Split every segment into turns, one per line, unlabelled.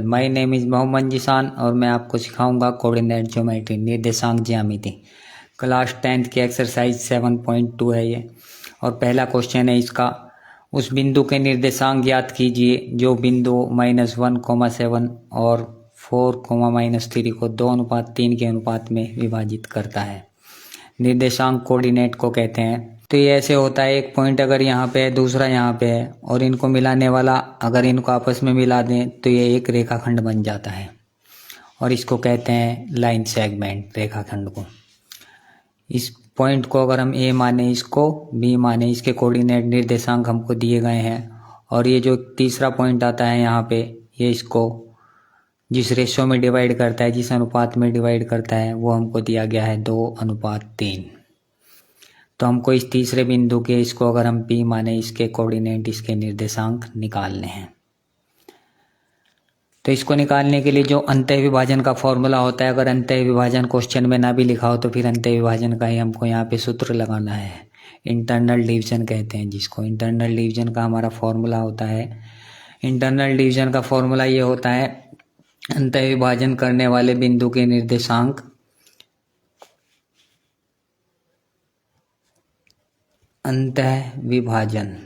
My name is Mohammad जिसान और मैं आपको सिखाऊंगा कोऑर्डिनेट ज्योमेट्री निर्देशांक ज्यामिति। क्लास 10th की एक्सरसाइज 7.2 है ये। और पहला क्वेश्चन है इसका, उस बिंदु के निर्देशांक ज्ञात कीजिए जो बिंदु -1,7 और 4, -3 को 2:3 के अनुपात में विभाजित करता है। निर्देशांक कोऑर्डिनेट को कहते हैं। तो ये ऐसे होता है, एक पॉइंट अगर यहाँ पे है, दूसरा यहाँ पे है, और इनको मिलाने वाला अगर इनको आपस में मिला दें तो ये एक रेखाखंड बन जाता है और इसको कहते हैं लाइन सेगमेंट, रेखाखंड को। इस पॉइंट को अगर हम ए माने, इसको बी माने, इसके कोऑर्डिनेट निर्देशांक हमको दिए गए हैं। और ये जो तीसरा पॉइंट आता है यहाँ पे, ये इसको जिस रेशो में डिवाइड करता है, जिस अनुपात में डिवाइड करता है, वो हमको दिया गया है 2:3। तो हमको इस तीसरे बिंदु के, इसको अगर हम P माने, इसके कोऑर्डिनेट, इसके निर्देशांक निकालने हैं। तो इसको निकालने के लिए जो अंतः विभाजन का फॉर्मूला होता है, अगर अंतः विभाजन क्वेश्चन में ना भी लिखा हो तो फिर अंतः विभाजन का ही हमको यहाँ पे सूत्र लगाना है। इंटरनल डिवीजन कहते हैं जिसको। इंटरनल डिवीजन का हमारा फॉर्मूला होता है, इंटरनल डिवीजन का फॉर्मूला ये होता है, अंतः विभाजन करने वाले बिंदु के निर्देशांक अंतः विभाजन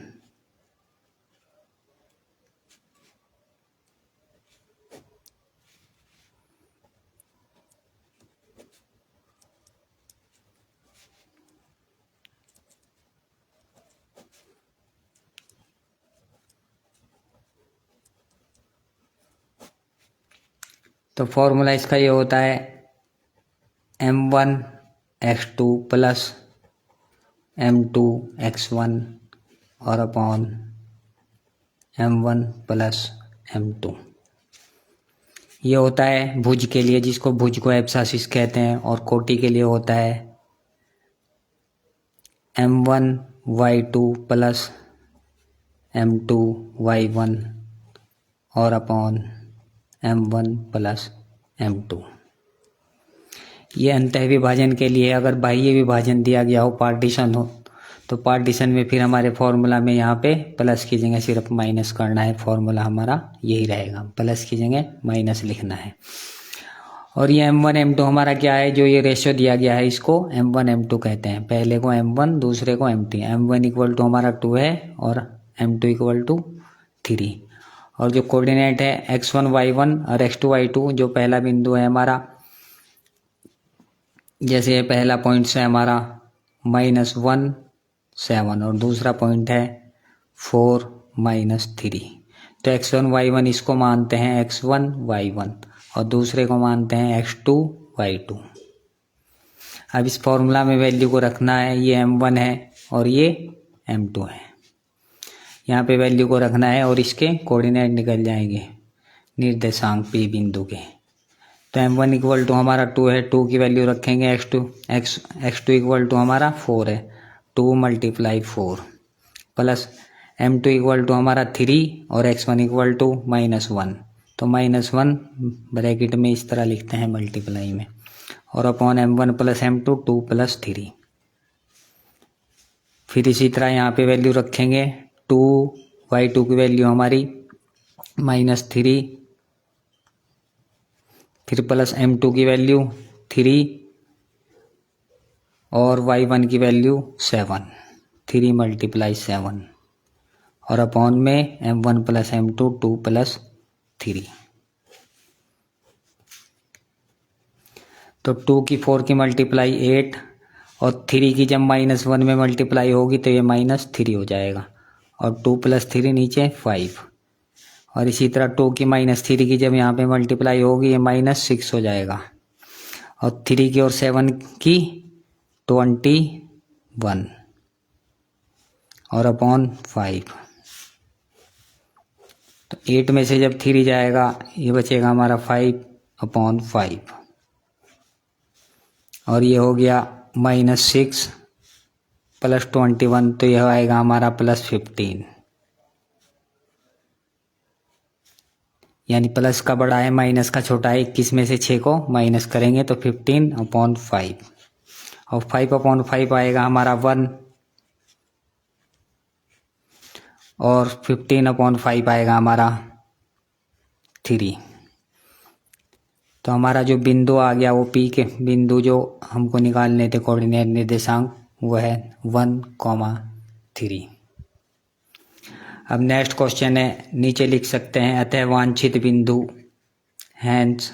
तो फॉर्मूला इसका ये होता है m1x2 प्लस m2x1 और अपॉन m1 प्लस m2। ये होता है भुज के लिए, जिसको भुज को एब्सासिस कहते हैं। और कोटि के लिए होता है m1y2 प्लस m2y1 और अपॉन m1 प्लस m2। ये अंतः विभाजन के लिए। अगर बाह्य विभाजन दिया गया हो, पार्टीशन हो, तो पार्टीशन में फिर हमारे फॉर्मूला में यहाँ पे प्लस की जगह सिर्फ माइनस करना है। फॉर्मूला हमारा यही रहेगा, प्लस की जगह माइनस लिखना है। और ये m1 m2 हमारा क्या है, जो ये रेशियो दिया गया है, इसको m1 m2 कहते हैं। पहले को m1, दूसरे को m2। m1 इक्वल टू हमारा 2 है और m2 इक्वल टू 3। और जो कोऑर्डिनेट है x1 y1 और x2 y2, जो पहला बिंदु है हमारा, जैसे पहला पॉइंट से हमारा -1 7 और दूसरा पॉइंट है 4 -3। तो x1 y1 इसको मानते हैं x1 y1 और दूसरे को मानते हैं x2 y2। अब इस फॉर्मूला में वैल्यू को रखना है, ये m1 है और ये m2 है। यहाँ पे वैल्यू को रखना है और इसके कोऑर्डिनेट निकल जाएंगे निर्देशांक P बिंदु के। तो m1 इक्वल टू हमारा 2 है, 2 की वैल्यू रखेंगे x2 इक्वल टू हमारा 4 है, 2 × 4 प्लस m2 इक्वल टू हमारा 3 और x1 इक्वल टू -1। तो -1 ब्रैकेट में इस तरह लिखते हैं मल्टीप्लाई में, और अपॉन m1 प्लस m2 2 + 3। फिर इसी तरह यहाँ पे वैल्यू रखेंगे, 2y2 की वैल्यू हमारी -3, फिर प्लस m2 की वैल्यू 3 और y1 की वैल्यू 7, 3 × 7 और अपॉन में m1 प्लस m2 2 + 3। तो 2 की 4 की मल्टीप्लाई 8 और 3 की जब -1 में मल्टीप्लाई होगी तो ये -3 हो जाएगा, और 2 + 3 नीचे 5। और इसी तरह 2 की -3 की जब यहाँ पे मल्टीप्लाई होगी ये -6 हो जाएगा, और 3 की और 7 की 21 और अपॉन 5। तो 8 में से जब 3 जाएगा ये बचेगा हमारा 5/5, और ये हो गया -6 + 21, तो यह आएगा हमारा +15। यानी प्लस का बड़ा है, माइनस का छोटा है। 21 में से 6 को माइनस करेंगे तो 15/5, और 5/5 आएगा हमारा 1, और 15/5 आएगा हमारा 3। तो हमारा जो बिंदु आ गया वो पी के बिंदु जो हमको निकालने थे कोऑर्डिनेट निर्देशांक वो है 1,3। अब नेक्स्ट क्वेश्चन है, नीचे लिख सकते हैं अतः वांछित बिंदु हैंस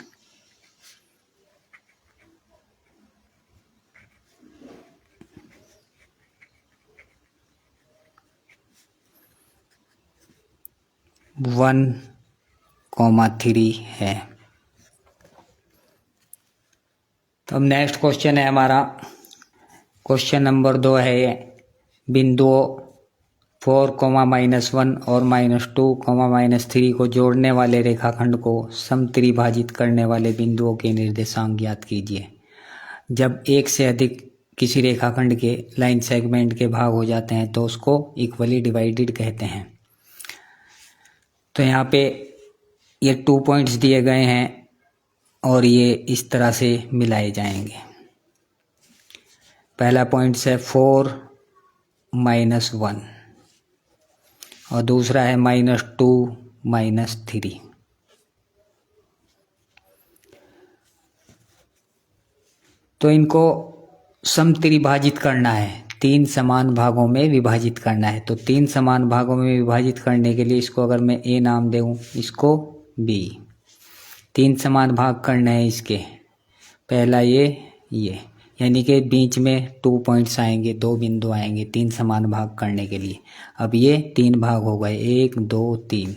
वन कॉमा 3 है। तो अब नेक्स्ट क्वेश्चन है हमारा क्वेश्चन नंबर 2 है ये, बिंदुओं 4,-1 और -2,-3 को जोड़ने वाले रेखाखंड को समत्रिभाजित करने वाले बिंदुओं के निर्देशांक ज्ञात कीजिए। जब एक से अधिक किसी रेखाखंड के लाइन सेगमेंट के भाग हो जाते हैं तो उसको इक्वली डिवाइडेड कहते हैं। तो यहाँ पे ये 2 पॉइंट्स दिए गए हैं और ये इस तरह से मिलाए जाएंगे। पहला पॉइंट है 4-1 और दूसरा है -2-3। तो इनको समत्रिभाजित करना है, 3 समान भागों में विभाजित करना है। तो 3 समान भागों में विभाजित करने के लिए इसको अगर मैं ए नाम दूँ, इसको बी, 3 समान भाग करने हैं इसके। पहला ये यानी कि बीच में 2 पॉइंट्स आएंगे, 2 बिंदु आएंगे 3 समान भाग करने के लिए। अब ये 3 भाग हो गए, 1 2 3।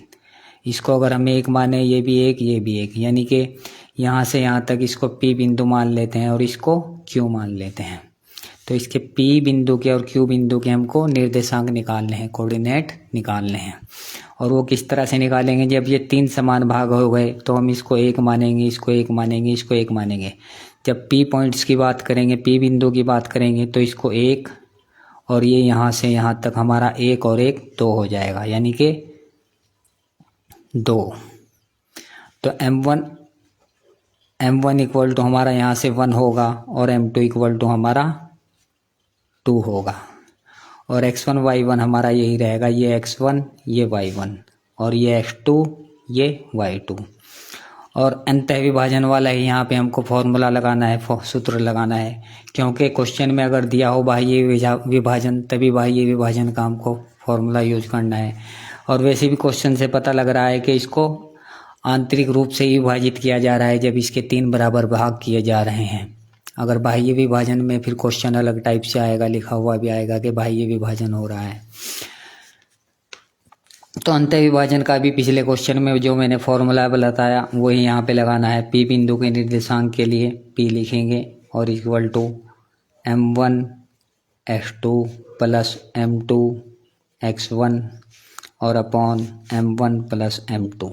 इसको अगर हम 1 माने, ये भी 1 ये भी 1, यानी कि यहाँ से यहाँ तक इसको P बिंदु मान लेते हैं और इसको Q मान लेते हैं। तो इसके P बिंदु के और Q बिंदु के हमको निर्देशांक निकालने हैं, कोऑर्डिनेट निकालने हैं। और वो किस तरह से निकालेंगे, जब ये 3 समान भाग हो गए तो हम इसको 1 मानेंगे, इसको 1 मानेंगे, इसको 1 मानेंगे। जब P पॉइंट्स की बात करेंगे, P बिंदु की बात करेंगे तो इसको 1 और ये यहाँ से यहाँ तक हमारा 1 और 1 2 हो जाएगा, यानी कि 2। तो M1 इक्वल टू हमारा यहाँ से 1 होगा और M2 इक्वल टू हमारा 2 होगा। और x1 y1 हमारा यही रहेगा, ये x1 ये y1 और ये x2 ये y2। और अंतः विभाजन वाला ही यहाँ पे हमको फॉर्मूला लगाना है, सूत्र लगाना है, क्योंकि क्वेश्चन में अगर दिया हो बाह्य विभाजन तभी बाह्य विभाजन का हमको फॉर्मूला यूज करना है। और वैसे भी क्वेश्चन से पता लग रहा है कि इसको आंतरिक रूप से ही विभाजित किया जा रहा है जब इसके 3 बराबर भाग किए जा रहे हैं। अगर बाह्य विभाजन में फिर क्वेश्चन अलग टाइप से आएगा, लिखा हुआ भी आएगा कि बाह्य विभाजन हो रहा है। तो अंतः विभाजन का भी पिछले क्वेश्चन में जो मैंने फॉर्मूला बताया वही यहाँ पे लगाना है। P बिंदु के निर्देशांक के लिए P लिखेंगे और equal to M1 x2 plus M2 x1 और अपॉन M1 प्लस M2।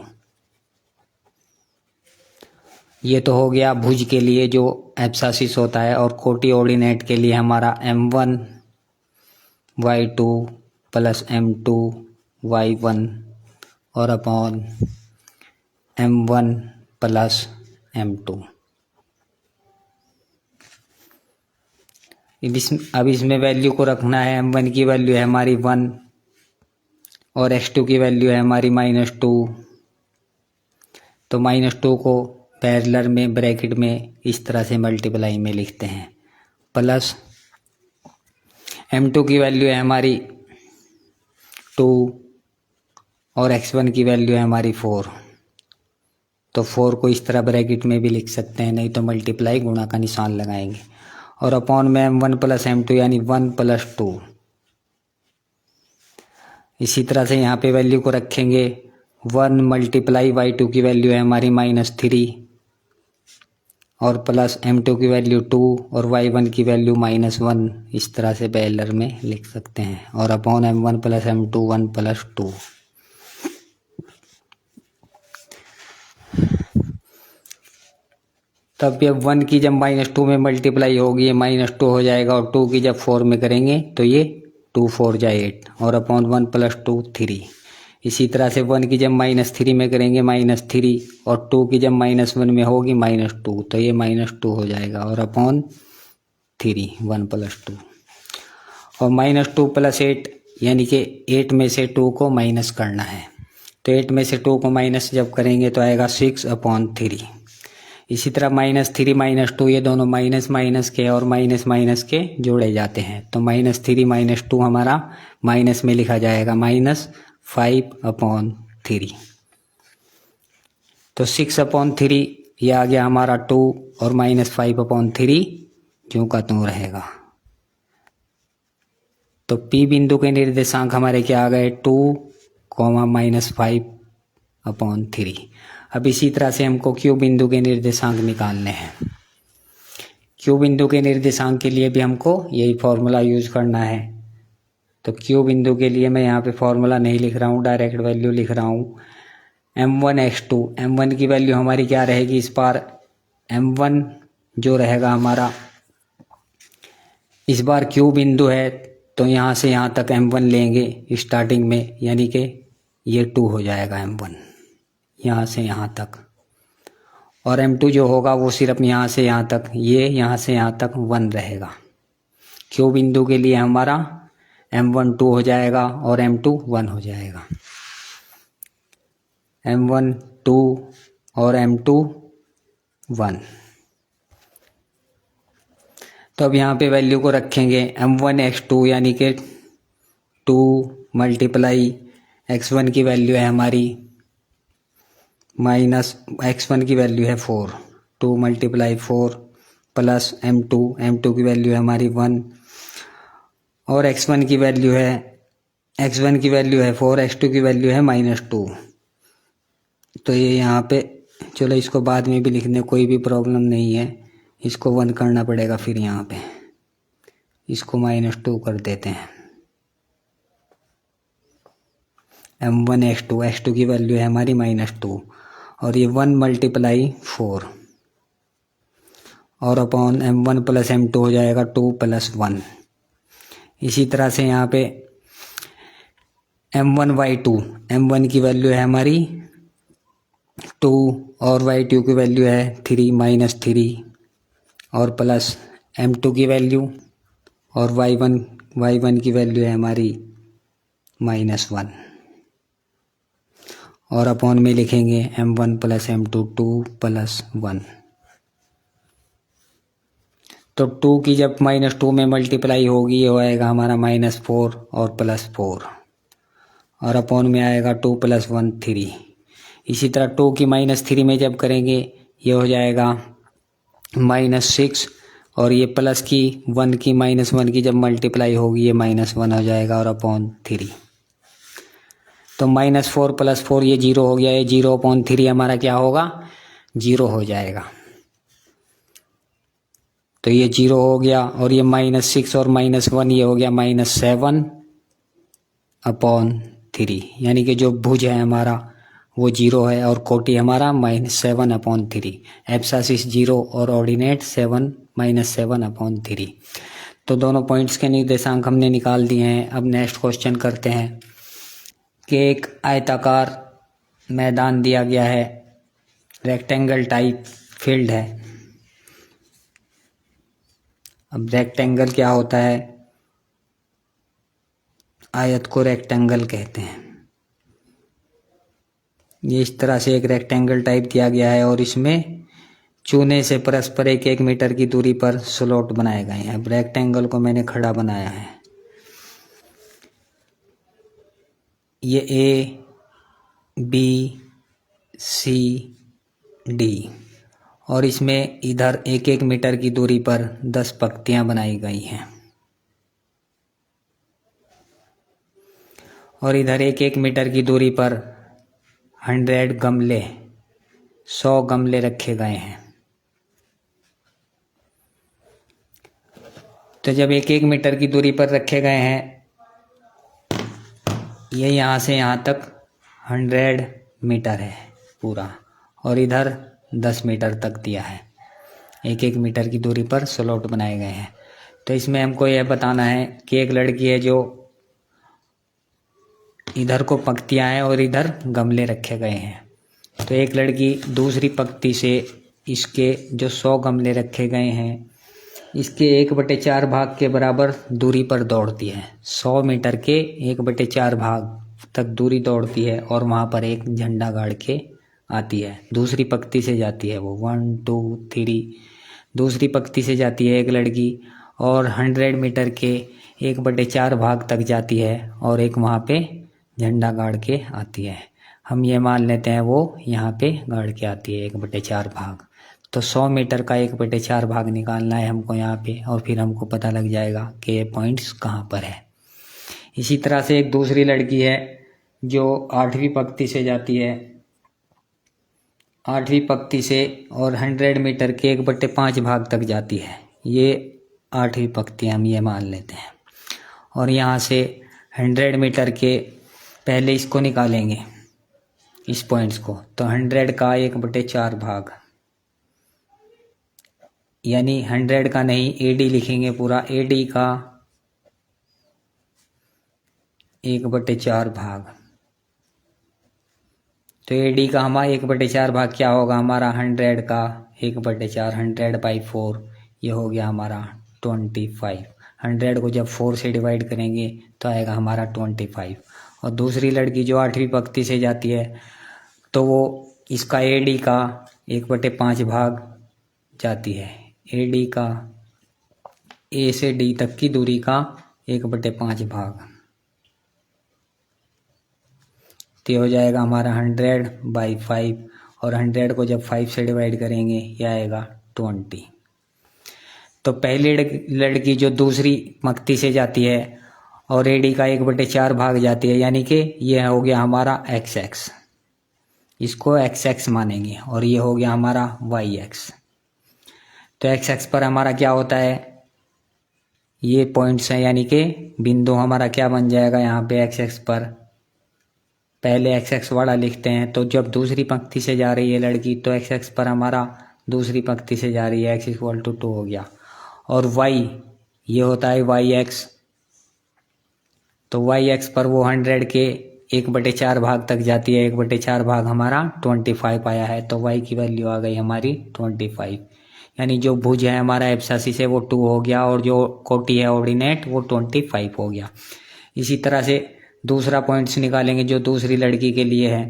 ये तो हो गया भुज के लिए जो एब्सासिस होता है। और कोटि ऑर्डिनेट के लिए हमारा M1 y2 plus M2 y1 और अपॉन M1 प्लस M2। अब इसमें वैल्यू को रखना है। M1 की वैल्यू है हमारी 1 और x2 की वैल्यू है हमारी -2। तो -2 को पैरेलल में ब्रैकेट में इस तरह से मल्टीप्लाई में लिखते हैं, प्लस M2 की वैल्यू है हमारी 2 और x1 की वैल्यू है हमारी 4। तो 4 को इस तरह ब्रैकेट में भी लिख सकते हैं, नहीं तो मल्टीप्लाई गुणा का निशान लगाएंगे। और अपॉन में M1 प्लस M2 यानी 1 प्लस 2। इसी तरह से यहाँ पे वैल्यू को रखेंगे। 1 मल्टीप्लाई y2 की वैल्यू है हमारी -3 और प्लस M2 की वैल्यू 2 और y1 की वैल्यू -1। इस तरह से पैरेलल में लिख सकते हैं। और upon M1 plus M2 1 plus 2। तब ये 1 की जब -2 में मल्टीप्लाई होगी ये -2 हो जाएगा और 2 की जब 4 में करेंगे तो ये 2 4 जाए 8 और अपॉन 1 प्लस 2 3। इसी तरह से 1 की जब -3 में करेंगे -3 और 2 की जब -1 में होगी -2 तो ये -2 हो जाएगा और अपॉन 3 1 प्लस 2 और -2 प्लस 8 यानी कि 8 में से 2 को माइनस करना है। तो 8 में से 2 को माइनस जब करेंगे तो आएगा 6 अपॉन 3। इसी तरह -3 -2 ये दोनों माइनस माइनस के और माइनस माइनस के जोड़े जाते हैं, तो -3 -2 हमारा माइनस में लिखा जाएगा -5/3। तो 6/3 ये आ गया हमारा 2 और -5/3 ज्यों का त्यों रहेगा। तो P बिंदु के निर्देशांक हमारे क्या आ गए 2, -5/3। अब इसी तरह से हमको Q बिंदु के निर्देशांक निकालने हैं। Q बिंदु के निर्देशांक के लिए भी हमको यही फॉर्मूला यूज करना है। तो Q बिंदु के लिए मैं यहाँ पे फॉर्मूला नहीं लिख रहा हूँ, डायरेक्ट वैल्यू लिख रहा हूँ। M1 M1 की वैल्यू हमारी क्या रहेगी इस बार, M1 जो रहेगा हमारा इस बार Q बिंदु है तो यहाँ से यहाँ तक M1 लेंगे स्टार्टिंग में, यानी कि ये 2 हो जाएगा M1 यहाँ से यहाँ तक, और M2 जो होगा वो सिर्फ यहाँ से यहाँ तक, ये यहाँ से यहाँ तक 1 रहेगा। Q बिंदु के लिए हमारा M1 2 हो जाएगा और M2 1 हो जाएगा। M1 2 और M2 1। तो अब यहाँ पे वैल्यू को रखेंगे M1 x2 यानी कि 2 मल्टीप्लाई x1 की वैल्यू है हमारी माइनस x1 की वैल्यू है 4, 2 मल्टीप्लाई 4 प्लस M2 की वैल्यू है हमारी 1 और x1 की वैल्यू है 4, x2 की वैल्यू है -2। तो ये यहाँ पे चलो इसको बाद में भी लिखने कोई भी प्रॉब्लम नहीं है, इसको 1 करना पड़ेगा, फिर यहाँ पे इसको -2 कर देते हैं। M1 x2 की वैल्यू है हमारी -2 और ये 1 मल्टीप्लाई 4 और अपॉन M1 प्लस M2 हो जाएगा 2 + 1। इसी तरह से यहाँ पे M1 की वैल्यू है हमारी 2 और y2 की वैल्यू है 3 -3 और प्लस M2 की वैल्यू और y1 की वैल्यू है हमारी -1 और अपॉन में लिखेंगे M1 प्लस M2 2 + 1। तो 2 की जब -2 में मल्टीप्लाई होगी ये होएगा हमारा -4 और +4 और अपॉन में आएगा 2 + 1 3। इसी तरह 2 की -3 में जब करेंगे ये हो जाएगा -6 और ये प्लस की 1 की -1 की जब मल्टीप्लाई होगी ये -1 हो जाएगा और अपॉन 3। तो -4 + 4 ये 0 हो गया, ये 0/3 हमारा क्या होगा 0 हो जाएगा। तो ये 0 हो गया और ये -6 और -1 ये हो गया -7/3, यानी कि जो भुज है हमारा वो 0 है और कोटि हमारा -7/3, एब्सिस 0 और ऑर्डिनेट 7 -7/3। तो दोनों पॉइंट्स के निर्देशांक हमने निकाल दिए हैं। अब नेक्स्ट क्वेश्चन करते हैं कि एक आयताकार मैदान दिया गया है, रेक्टेंगल टाइप फील्ड है। अब रेक्टेंगल क्या होता है, आयत को रेक्टेंगल कहते हैं। ये इस तरह से एक रेक्टेंगल टाइप दिया गया है और इसमें चूने से परस्पर 1 मीटर की दूरी पर स्लॉट बनाए गए हैं। अब रेक्टेंगल को मैंने खड़ा बनाया है, ये A B C D और इसमें इधर 1 मीटर की दूरी पर 10 पंक्तियां बनाई गई हैं और इधर 1 मीटर की दूरी पर 100 गमले रखे गए हैं। तो जब 1 मीटर की दूरी पर रखे गए हैं, ये यहाँ से यहाँ तक 100 मीटर है पूरा और इधर 10 मीटर तक दिया है। 1 मीटर की दूरी पर स्लॉट बनाए गए हैं। तो इसमें हमको यह बताना है कि एक लड़की है जो इधर को पंक्तियां हैं और इधर गमले रखे गए हैं। तो एक लड़की दूसरी पंक्ति से इसके जो 100 गमले रखे गए हैं इसके 1/4 भाग के बराबर दूरी पर दौड़ती है। 100 मीटर के 1/4 भाग तक दूरी दौड़ती है और वहाँ पर एक झंडा गाड़ के आती है, दूसरी पंक्ति से जाती है वो 1 2 3 दूसरी पंक्ति से जाती है एक लड़की और 100 मीटर के 1/4 भाग तक जाती है और एक वहाँ पे झंडा गाड़ के आती है। हम ये मान लेते हैं वो यहाँ पे गाड़ के आती है 1/4 भाग। तो 100 मीटर का 1/4 भाग निकालना है हमको यहाँ पे और फिर हमको पता लग जाएगा कि ये पॉइंट्स कहाँ पर है। इसी तरह से एक दूसरी लड़की है जो 8वीं पंक्ति से जाती है, 8वीं पंक्ति से और 100 मीटर के 1/5 भाग तक जाती है। ये 8वीं पंक्ति हम ये मान लेते हैं। और यहाँ से 100 मीटर के पहले इसको निकालेंगे, इस पॉइंट्स को, तो 100 का 1/4 भाग, यानी 100 का नहीं AD लिखेंगे पूरा, AD का 1/4 भाग। तो AD का हमारा 1/4 भाग क्या होगा, हमारा 100 का 1/4, 100/4, ये हो गया हमारा 25। 100 को जब 4 से डिवाइड करेंगे तो आएगा हमारा 25। और दूसरी लड़की जो 8वीं पंक्ति से जाती है तो वो इसका AD का 1/5 भाग जाती है, AD का A से D तक की दूरी का 1/5 भाग, तो हो जाएगा हमारा 100/5 और 100 को जब 5 से डिवाइड करेंगे ये आएगा 20। तो पहली लड़की जो दूसरी पंक्ति से जाती है और AD का 1/4 भाग जाती है, यानी कि ये हो गया हमारा XX, इसको XX मानेंगे, और ये हो गया हमारा YX। तो XX पर हमारा क्या होता है, ये पॉइंट्स हैं, यानी कि बिंदु हमारा क्या बन जाएगा यहाँ पे XX पर, पहले XX वाला लिखते हैं। तो जब दूसरी पंक्ति से जा रही है लड़की तो XX पर हमारा दूसरी पंक्ति से जा रही है, X = 2 हो गया। और Y ये होता है YX, तो YX पर वो 100 के 1/4 भाग तक जाती है, 1/4 भाग हमारा 25 आया है, तो Y की वैल्यू आ गई हमारी 25। यानी जो भुज है हमारा एब्सिस है वो 2 हो गया और जो कोटि है ऑर्डिनेट वो 25 हो गया। इसी तरह से दूसरा पॉइंट्स निकालेंगे जो दूसरी लड़की के लिए है।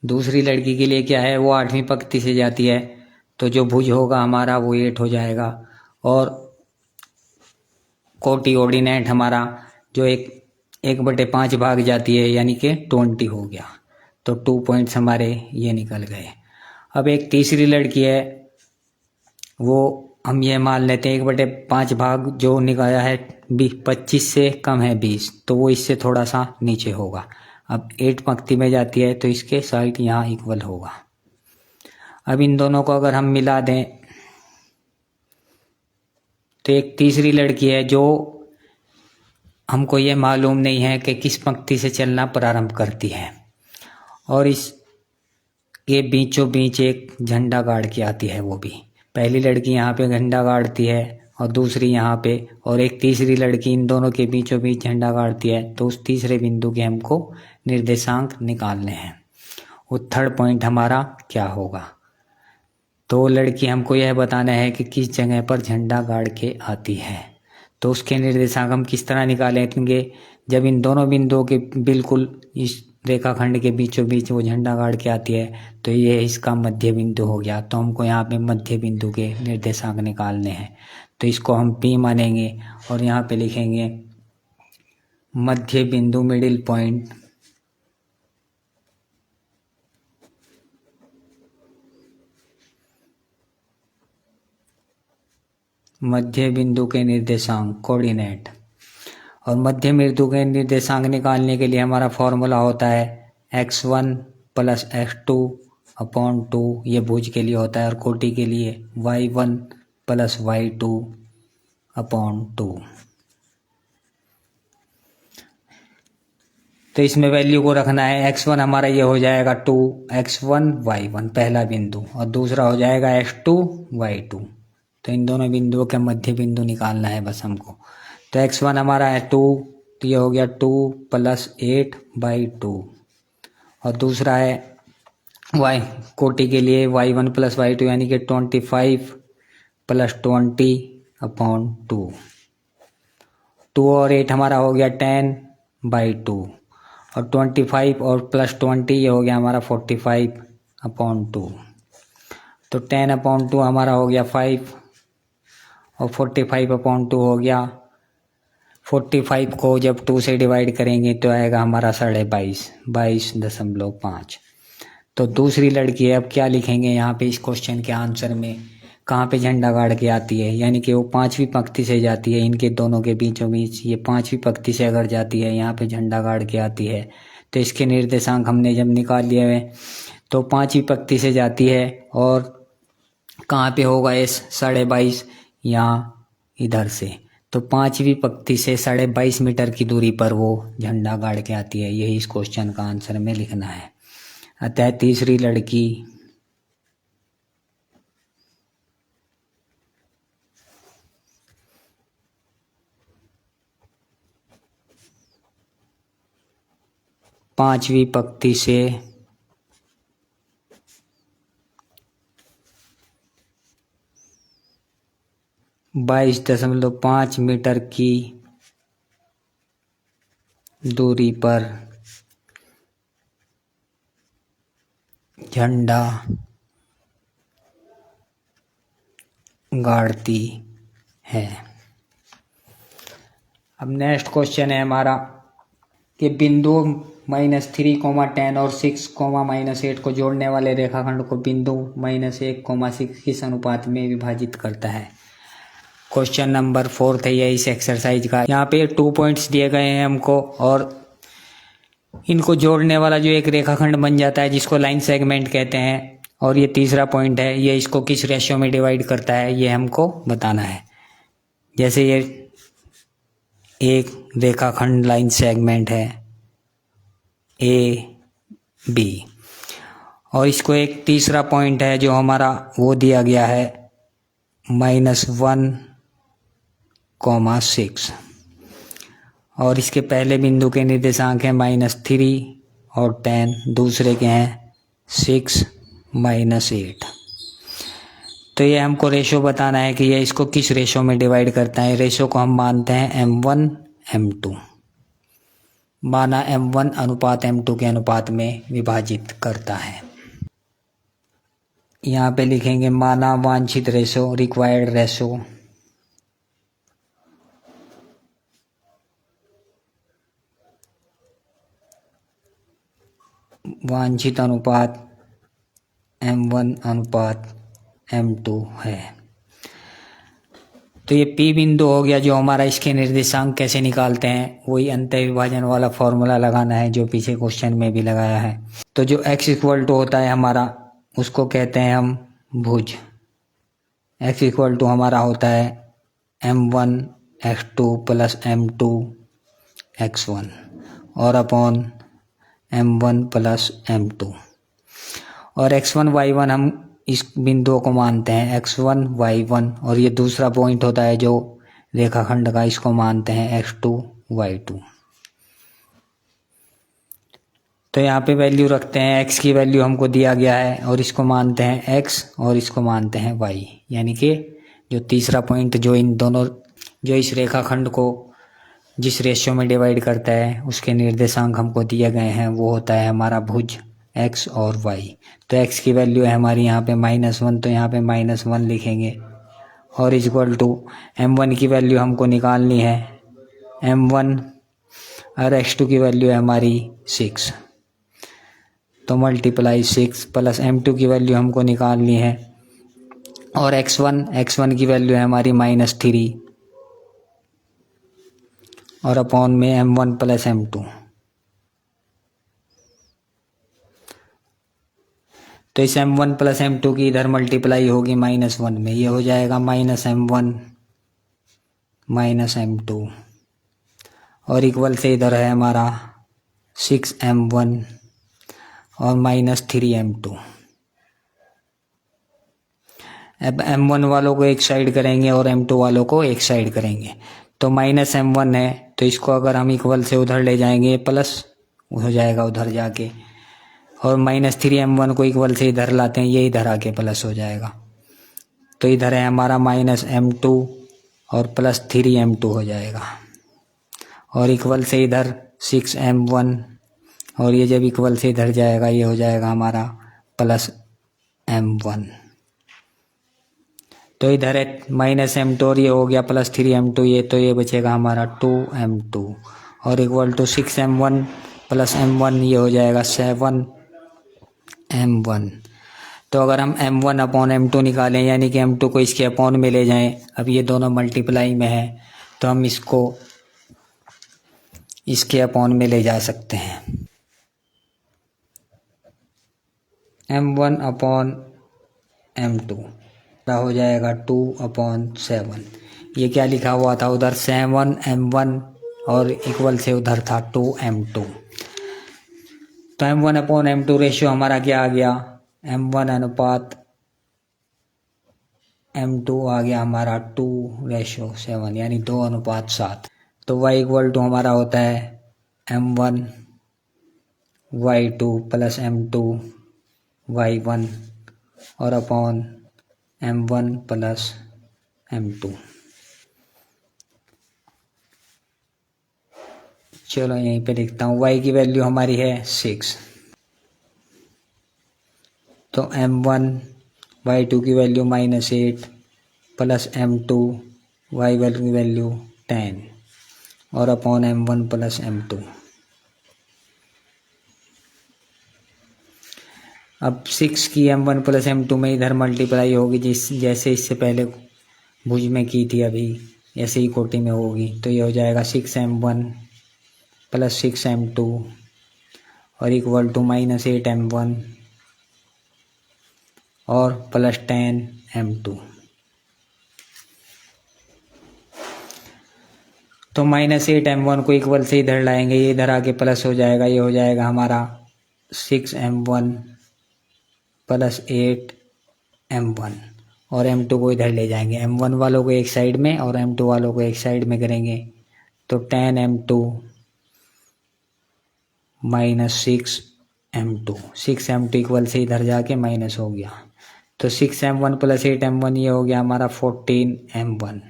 दूसरी लड़की के लिए क्या है, वो 8वीं पंक्ति से जाती है, तो जो भुज होगा हमारा वो 8 हो जाएगा और कोटि ऑर्डिनेट हमारा जो 1/5 भाग जाती है, यानी कि 20 हो गया। तो 2 पॉइंट्स हमारे ये निकल गए। अब एक तीसरी लड़की है, वो हम ये मान लेते हैं 1/5 भाग जो निकाला है 25 से कम है 20, तो वो इससे थोड़ा सा नीचे होगा। अब 8 पंक्ति में जाती है तो इसके साइड यहाँ इक्वल होगा। अब इन दोनों को अगर हम मिला दें तो एक तीसरी लड़की है जो हमको ये मालूम नहीं है कि किस पंक्ति से चलना प्रारंभ करती है, और इसके बीचों बीच एक झंडा गाड़ के आती है। वो भी पहली लड़की यहाँ पे झंडा गाड़ती है और दूसरी यहाँ पे, और एक तीसरी लड़की इन दोनों के बीचों बीच झंडा गाड़ती है। तो उस तीसरे बिंदु के हमको निर्देशांक निकालने हैं। वो थर्ड पॉइंट हमारा क्या होगा, तो लड़की हमको यह बताना है कि किस जगह पर झंडा गाड़ के आती है। तो उसके निर्देशांक हम किस तरह निकालेंगे, जब इन दोनों बिंदुओं के बिल्कुल इस रेखाखंड के बीचों बीच वो झंडा गाड़ के आती है, तो ये इसका मध्य बिंदु हो गया। तो हमको यहाँ पे मध्य बिंदु के निर्देशांक निकालने हैं, तो इसको हम P मानेंगे और यहाँ पे लिखेंगे मध्य बिंदु, मिडिल पॉइंट, मध्य बिंदु के निर्देशांक कोऑर्डिनेट। और मध्य बिंदु के निर्देशांक निकालने के लिए हमारा फॉर्मूला होता है x1 + x2 / 2, ये भुज के लिए होता है, और कोटि के लिए y1 + y2 / 2। तो इसमें वैल्यू को रखना है। x1 हमारा ये हो जाएगा 2, x1 y1 पहला बिंदु, और दूसरा हो जाएगा x2 y2। तो इन दोनों बिंदुओं के मध्य बिंदु निकालना है बस हमको। तो x1 हमारा है 2, तो ये हो गया 2 + 8/2, और दूसरा है y कोटि के लिए y1 + y2 यानी कि 25 + 20/2। 2 और 8 हमारा हो गया 10/2, और 25 और प्लस 20 ये हो गया हमारा 45/2। तो 10/2 हमारा हो गया 5 और 45/2 हो गया 45 को जब 2 से डिवाइड करेंगे तो आएगा हमारा 22.5। तो दूसरी लड़की है। अब क्या लिखेंगे यहाँ पे इस क्वेश्चन के आंसर में, कहाँ पे झंडा गाड़ के आती है, यानी कि वो 5वीं पंक्ति से जाती है, इनके दोनों के बीचों बीच ये 5वीं पंक्ति से अगर जाती है, यहाँ पे झंडा गाड़ के आती है, तो इसके निर्देशांक हमने जब निकाल लिए हुए तो 5वीं पंक्ति से जाती है। और कहाँ पे होगा ये 22.5, यहाँ इधर से, तो 5वीं पंक्ति से 22.5 मीटर की दूरी पर वो झंडा गाड़ के आती है। यही इस क्वेश्चन का आंसर में लिखना है। अतः तीसरी लड़की पांचवी पंक्ति से 22.5 मीटर की दूरी पर झंडा गाड़ती है। अब नेक्स्ट क्वेश्चन है हमारा कि बिंदु -3, 10 और 6, -8 को जोड़ने वाले रेखाखंड को बिंदु -1, 6 किस अनुपात में विभाजित करता है। क्वेश्चन नंबर 4 है ये इस एक्सरसाइज का। यहाँ पे 2 पॉइंट्स दिए गए हैं हमको और इनको जोड़ने वाला जो एक रेखाखंड बन जाता है जिसको लाइन सेगमेंट कहते हैं, और ये तीसरा पॉइंट है, ये इसको किस रेशियो में डिवाइड करता है ये हमको बताना है। जैसे ये एक रेखाखंड लाइन सेगमेंट है AB और इसको एक तीसरा पॉइंट है जो हमारा वो दिया गया है -1,6 और इसके पहले बिंदु के निर्देशांक हैं -3 और 10, दूसरे के हैं 6 -8। तो ये हमको रेशो बताना है कि ये इसको किस रेशो में डिवाइड करता है। रेशो को हम मानते हैं M1/M2, माना M1 अनुपात M2 के अनुपात में विभाजित करता है। यहाँ पे लिखेंगे माना वांछित रेशो, रिक्वायर्ड रेशो, वांछित अनुपात M1/M2 है। तो ये P बिंदु हो गया जो हमारा। इसके निर्देशांक कैसे निकालते हैं, वही अंतः विभाजन वाला फॉर्मूला लगाना है जो पीछे क्वेश्चन में भी लगाया है। तो जो x इक्वल टू होता है हमारा, उसको कहते हैं हम भुज। x इक्वल टू हमारा होता है M1x2 + M2x1 और अपॉन M1 + M2, और x1 y1 हम इस बिंदुओं को मानते हैं x1 y1, और ये दूसरा पॉइंट होता है जो रेखाखंड का, इसको मानते हैं x2 y2। तो यहाँ पे वैल्यू रखते हैं, x की वैल्यू हमको दिया गया है और इसको मानते हैं x और इसको मानते हैं y, यानी कि जो तीसरा पॉइंट जो इन दोनों, जो इस रेखाखंड को जिस रेशियो में डिवाइड करता है उसके निर्देशांक हमको दिए गए हैं, वो होता है हमारा भुज x और y। तो x की वैल्यू है हमारी यहाँ पे -1, तो यहाँ पे -1 लिखेंगे और इक्वल टू M1 की वैल्यू हमको निकालनी है M1 और x2 की वैल्यू है हमारी 6, तो मल्टीप्लाई 6 प्लस M2 की वैल्यू हमको निकालनी है और x1 की वैल्यू है हमारी -3 और अपॉन में M1 + M2। तो इस M1 + M2 की इधर मल्टीप्लाई होगी -1 में, ये हो जाएगा -M1 -M2 और इक्वल से इधर है हमारा 6M1 और -3M2। अब M1 वालों को एक साइड करेंगे और M2 वालों को एक साइड करेंगे। तो -M1 है तो इसको अगर हम इक्वल से उधर ले जाएंगे प्लस हो जाएगा उधर जाके, और -3M1 को इक्वल से इधर लाते हैं, ये इधर आके प्लस हो जाएगा। तो इधर है हमारा -M2 और +3M2 हो जाएगा और इक्वल से इधर 6M1 और ये जब इक्वल से इधर जाएगा ये हो जाएगा हमारा प्लस m1। तो इधर है -m2 और ये हो गया +3m2, ये तो ये बचेगा हमारा 2m2 और इक्वल टू 6m1 + m1 ये हो जाएगा 7m1। तो अगर हम m1/m2 निकालें यानी कि m2 को इसके अपॉन में ले जाएं, अब ये दोनों मल्टीप्लाई में है तो हम इसको इसके अपॉन में ले जा सकते हैं। m1/m2 हो जाएगा 2/7। ये क्या लिखा हुआ था उधर 7m1 और इक्वल से उधर था 2m2। तो m1/m2 रेशियो हमारा क्या आ गया, m1/m2 आ गया हमारा 2:7 यानी 2:7। तो y इक्वल टू हमारा होता है m1/y2 + m2/y1 और अपॉन m1 + m2। चलो यहीं पे लिखता हूँ, y की वैल्यू हमारी है 6, तो m1 y2 की वैल्यू -8 + m2 y1 की वैल्यू 10 और अपॉन m1 + m2। अब 6 की m1 + m2 में इधर मल्टीप्लाई होगी, जैसे इससे पहले भुज में की थी अभी ऐसे ही कोटि में होगी। तो ये हो जाएगा 6m1 + 6m2 और इक्वल टू -8m1 और +10m2। तो -8m1 को इक्वल से इधर लाएंगे, ये इधर आके प्लस हो जाएगा, ये हो जाएगा हमारा 6m1 + 8m1 और m2 को इधर ले जाएंगे, m1 वालों को एक साइड में और m2 वालों को एक साइड में करेंगे। तो 10m2 -6m2, 6m2 इक्वल से इधर जाके माइनस हो गया। तो 6m1 + 8m1 ये हो गया हमारा 14m1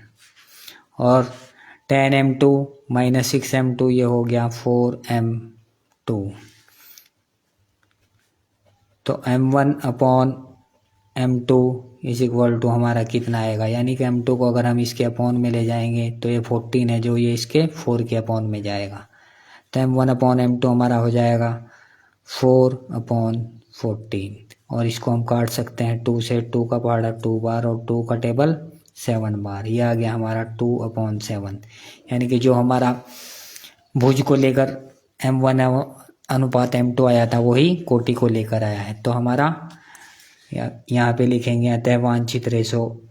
और 10m2 -6m2 ये हो गया 4m2। तो m1/m2 इज इक्वल टू हमारा कितना आएगा, यानी कि m2 को अगर हम इसके अपॉन में ले जाएंगे तो ये 14 है जो ये इसके 4 के अपॉन में जाएगा। तो m1/m2 हमारा हो जाएगा 4/14 और इसको हम काट सकते हैं 2 से, 2 का पहाड़ा 2 बार और 2 का टेबल 7 बार, ये आ गया हमारा 2/7। यानी कि जो हमारा भुज को लेकर m1/m2 आया था वही कोटि को लेकर आया है। तो हमारा यहाँ पे लिखेंगे अतः वांछित रेशो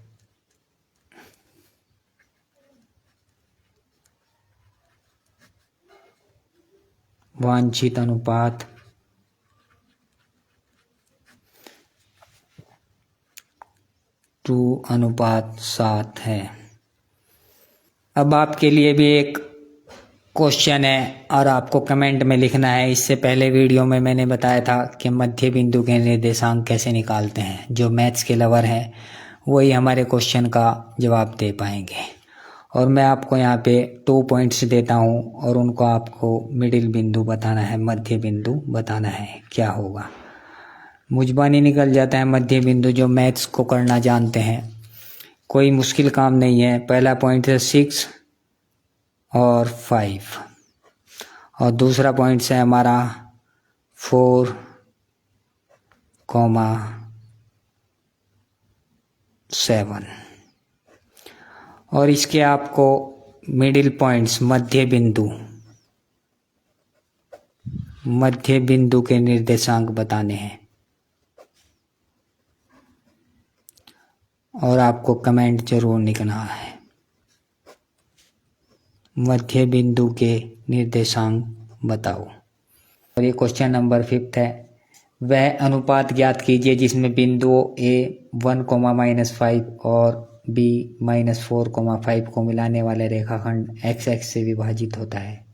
वांछित अनुपात 2:7 है। अब आपके लिए भी एक क्वेश्चन है और आपको कमेंट में लिखना है। इससे पहले वीडियो में मैंने बताया था कि मध्य बिंदु के निर्देशांक कैसे निकालते हैं। जो मैथ्स के लवर हैं वही हमारे क्वेश्चन का जवाब दे पाएंगे। और मैं आपको यहाँ पे 2 पॉइंट्स देता हूँ और उनको आपको मिडिल बिंदु बताना है, मध्य बिंदु बताना है क्या होगा। मुझबानी निकल जाता है मध्य बिंदु। जो मैथ्स को करना जानते हैं कोई मुश्किल काम नहीं है। पहला पॉइंट है 6 और 5 और दूसरा पॉइंट है हमारा 4,7 और इसके आपको मिडिल पॉइंट्स मध्य बिंदु के निर्देशांक बताने हैं और आपको कमेंट जरूर लिखना है। मध्य बिंदु के निर्देशांक बताओ। और ये क्वेश्चन नंबर 5 है। वह अनुपात ज्ञात कीजिए जिसमें बिंदुओं A 1,-5 और B -4,5 को मिलाने वाले रेखाखंड x एक्स से विभाजित होता है।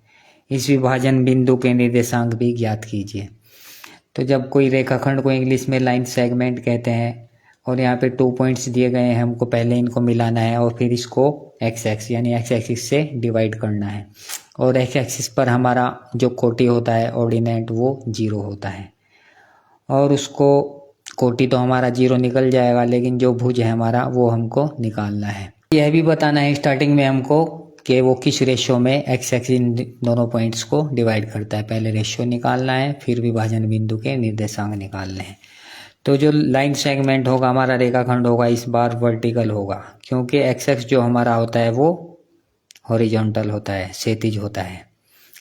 इस विभाजन बिंदु के निर्देशांक भी ज्ञात कीजिए। तो जब कोई रेखाखंड को इंग्लिश में लाइन सेगमेंट कहते हैं और यहाँ पे 2 पॉइंट्स दिए गए हैं, हमको पहले इनको मिलाना है और फिर इसको x एक्स यानी x एक्सिस से डिवाइड करना है। और एक्स एक्सिस पर हमारा जो कोटि होता है ऑर्डिनेट वो 0 होता है। और उसको कोटि तो हमारा 0 निकल जाएगा, लेकिन जो भुज है हमारा वो हमको निकालना है। यह भी बताना है स्टार्टिंग में हमको कि वो किस रेशियो में एक्स एक्सिस इन दोनों पॉइंट्स को डिवाइड करता है। पहले रेशियो निकालना है, फिर विभाजन बिंदु के निर्देशांक निकालने हैं। तो जो लाइन सेगमेंट होगा हमारा, रेखाखंड होगा, इस बार वर्टिकल होगा, क्योंकि एक्स एक्स जो हमारा होता है वो हॉरिजॉन्टल होता है, क्षैतिज होता है।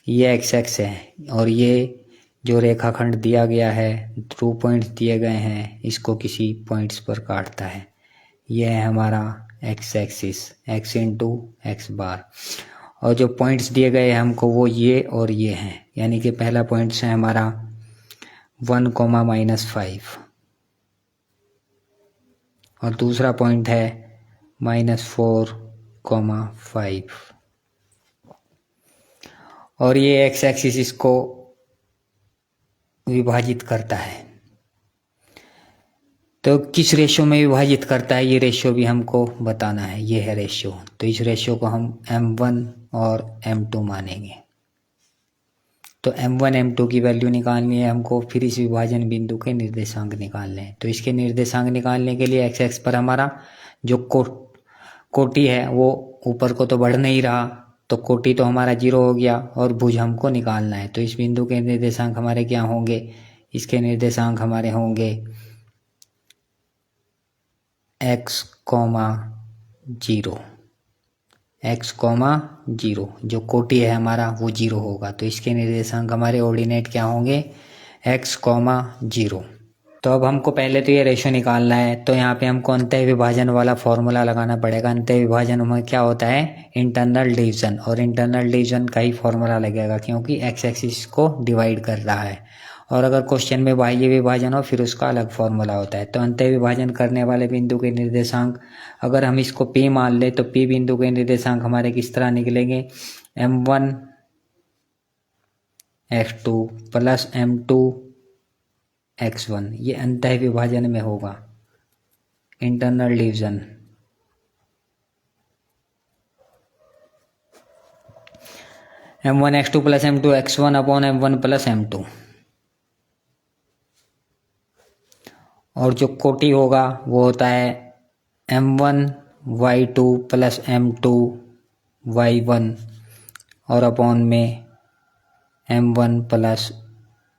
ये एक्स एक्स है और ये जो रेखाखंड दिया गया है, 2 पॉइंट्स दिए गए हैं, इसको किसी पॉइंट्स पर काटता है। यह है हमारा x axis, x into x bar. और जो पॉइंट्स दिए गए हैं हमको वो ये और ये हैं, यानी कि पहला पॉइंट्स है हमारा 1, -5 और दूसरा पॉइंट है -4, 5। और ये एक्स एक्सिस इसको विभाजित करता है। तो किस रेशियो में विभाजित करता है ये रेशियो भी हमको बताना है। ये है रेशियो, तो इस रेशियो को हम m1 और m2 मानेंगे। तो m1 m2 की वैल्यू निकालनी है हमको, फिर इस विभाजन बिंदु के निर्देशांक निकालने हैं। तो इसके निर्देशांक निकालने के लिए एक्स एक्स पर हमारा जो कोटि है वो ऊपर को तो बढ़ नहीं रहा, तो कोटि तो हमारा 0 हो गया और भुज हमको निकालना है। तो इस बिंदु के निर्देशांक हमारे क्या होंगे, इसके निर्देशांक हमारे होंगे x, 0, x, 0। जो कोटि है हमारा वो 0 होगा, तो इसके निर्देशांक हमारे ऑर्डिनेट क्या होंगे, x, 0। तो अब हमको पहले तो ये रेशियो निकालना है। तो यहाँ पे हमको अंतः विभाजन वाला फॉर्मूला लगाना पड़ेगा। अंतः विभाजन में क्या होता है, इंटरनल डिवीजन, और इंटरनल डिवीजन का ही फॉर्मूला लगेगा क्योंकि एक्स एक्सिस को डिवाइड कर रहा है। और अगर क्वेश्चन में बाह्य विभाजन हो फिर उसका अलग फॉर्मूला होता है। तो अंतः विभाजन करने वाले बिंदु के निर्देशांक अगर हम इसको P मान ले तो P बिंदु के निर्देशांक हमारे किस तरह निकलेंगे, m1 x2 plus m2 x1। ये अंतः विभाजन में होगा, internal division. m1 x2 plus m2 x1 upon m1 plus m2। और जो कोटि होगा वो होता है m1 y2 plus m2 y1 और अपॉन में m1 प्लस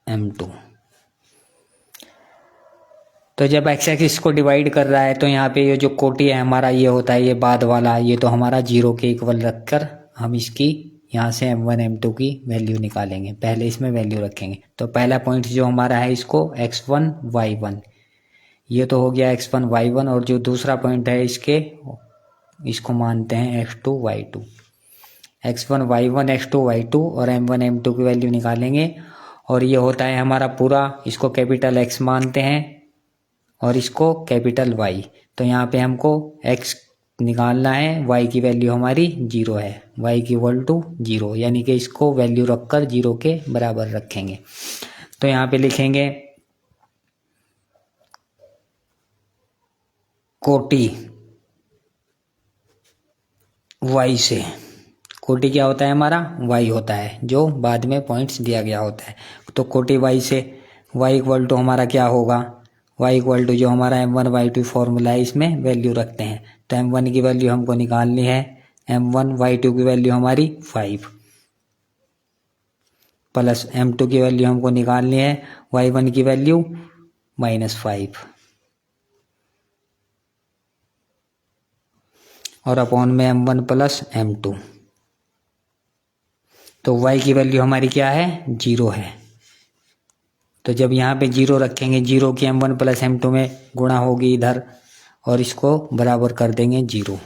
m2। तो जब एक्स एक्सिस को डिवाइड कर रहा है तो यहाँ पे ये जो कोटि है हमारा ये होता है, ये बाद वाला, ये तो हमारा 0 के इक्वल रखकर हम इसकी यहाँ से m1 m2 की वैल्यू निकालेंगे। पहले इसमें वैल्यू रखेंगे। तो पहला पॉइंट जो हमारा है इसको x1 y1, ये तो हो गया x1 y1। और जो दूसरा पॉइंट है इसको मानते हैं x2 y2। x1 y1 x2 y2 और m1 m2 की वैल्यू निकालेंगे। और ये होता है हमारा पूरा, इसको कैपिटल X मानते हैं और इसको कैपिटल Y। तो यहाँ पे हमको X निकालना है, Y की वैल्यू हमारी 0 है, Y की इक्वल टू 0, यानी कि इसको वैल्यू रखकर 0 के बराबर रखेंगे। तो यहाँ पे लिखेंगे कोटि Y से, कोटि क्या होता है हमारा, Y होता है, जो बाद में पॉइंट्स दिया गया होता है। तो कोटि Y से Y इक्वल टू हमारा क्या होगा, y इक्वल टू जो हमारा m1 y2 फॉर्मूला है इसमें वैल्यू रखते हैं। तो m1 की वैल्यू हमको निकालनी है, m1 y2 की वैल्यू हमारी 5 प्लस m2 की वैल्यू हमको निकालनी है y1 की वैल्यू -5 और अपॉन में m1 प्लस m2। तो y की वैल्यू हमारी क्या है, 0 है। तो जब यहाँ पे 0 रखेंगे, 0 की m1 प्लस m2 में गुणा होगी इधर और इसको बराबर कर देंगे 0।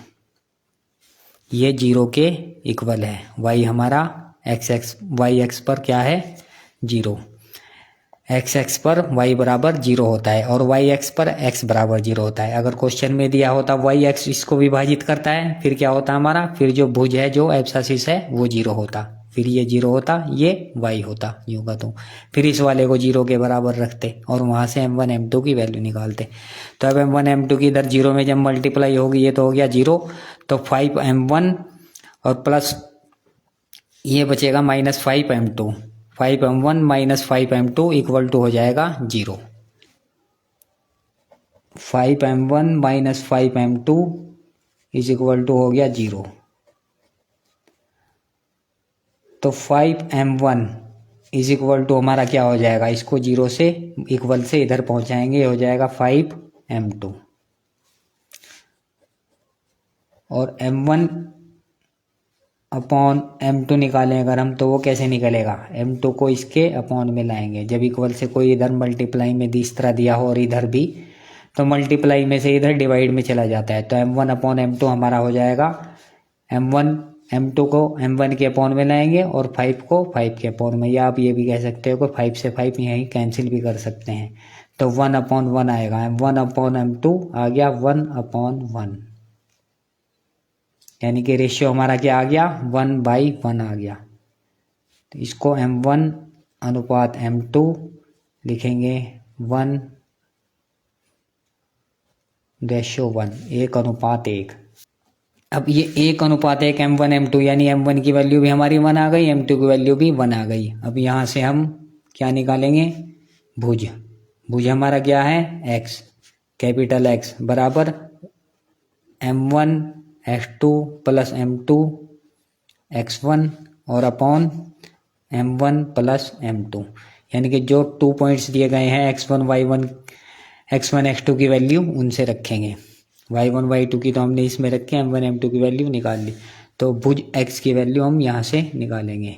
ये 0 के इक्वल है। y हमारा y x पर क्या है, 0। x x पर y बराबर 0 होता है और y x पर x बराबर 0 होता है। अगर क्वेश्चन में दिया होता y x इसको विभाजित करता है, फिर क्या होता हमारा, फिर जो भुज है, जो एब्सिस है वो 0 होता, फिर ये 0 होता, ये y होता, यूँ का तो फिर इस वाले को 0 के बराबर रखते और वहाँ से m1 m2 की वैल्यू निकालते। तो अब m1 m2 की इधर 0 में जब मल्टीप्लाई होगी, ये तो हो गया 0, तो 5m1 और प्लस ये बचेगा -5m2, 5m1 -5m2 equal to हो जाएगा 0। 5m1 -5m2 is equal to हो गया 0। तो 5m1 इज इक्वल टू हमारा क्या हो जाएगा, इसको 0 से इक्वल से इधर पहुंचाएंगे, हो जाएगा 5m2। और m1 अपॉन m2 निकालें अगर हम, तो वो कैसे निकलेगा, m2 को इसके अपॉन में लाएंगे। जब इक्वल से कोई इधर मल्टीप्लाई में इस तरह दिया हो और इधर भी, तो मल्टीप्लाई में से इधर डिवाइड में चला जाता है। तो m1 अपॉन m2 हमारा हो जाएगा, m2 को m1 के अपॉन में लाएंगे और 5 को 5 के अपॉन में, या आप ये भी कह सकते हो कि 5 से 5 यहीं कैंसिल भी कर सकते हैं। तो 1/1 आएगा, m1 अपॉन m2 आ गया 1/1, यानी कि रेशियो हमारा क्या आ गया, 1/1 आ गया। तो इसको m1 अनुपात m2 लिखेंगे 1:1, 1:1। अब ये 1:1 m1 m2, यानी m1 की वैल्यू भी हमारी 1 आ गई, m2 की वैल्यू भी 1 आ गई। अब यहाँ से हम क्या निकालेंगे, भुज। भुज हमारा क्या है, x, कैपिटल X बराबर m1 x2 plus m2 x1 और अपॉन m1 प्लस m2, यानी कि जो 2 पॉइंट्स दिए गए हैं x1 y1 x1 x2 की वैल्यू उनसे रखेंगे। y1 y2 की तो हमने इसमें रखे, m1 m2 की वैल्यू निकाल ली। तो भुज x की वैल्यू हम यहाँ से निकालेंगे।